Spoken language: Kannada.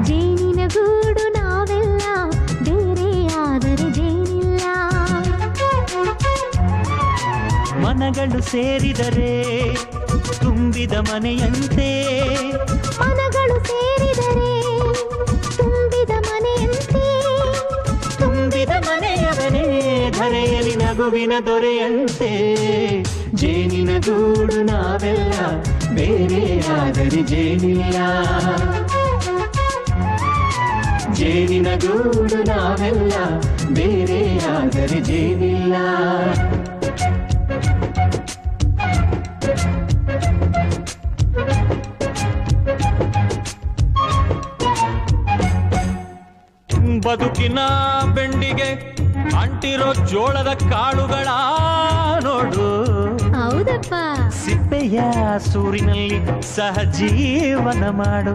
ಜೇನಿನ ಗೂಡು ನಾವೆಲ್ಲ, ಬೇರೆ ಆದರೆ ಜೇನಿಲ್ಲ. ಮನಗಳು ಸೇರಿದರೆ ತುಂಬಿದ ಮನೆಯಂತೆ, ಮನಗಳು ಸೇರಿದರೆ ತುಂಬಿದ ಮನೆಯಂತೆ, ತುಂಬಿದ ಮನೆಯವನೇ ಧರೆಯಲಿ ನಗುವಿನ ದೊರೆಯಂತೆ. ಜೇನಿನ ಗೂಡು ನಾವೆಲ್ಲ, ಬೇರೆ ಆದರೆ ಜೇನಿಲ್ಲ. ಜೇನಿನ ಗೂಡು ನಾವೆಲ್ಲ, ಬೇರೆ ಆದರೆ ಜೇನಿಲ್ಲ. ಬದುಕಿನ ಬೆಂಡಿಗೆ ಅಂಟಿರೋ ಜೋಳದ ಕಾಳುಗಳ ನೋಡು. ಹೌದಪ್ಪ. ಸಿಪ್ಪೆಯ ಸೂರಿನಲ್ಲಿ ಸಹಜೀವನ ಮಾಡು.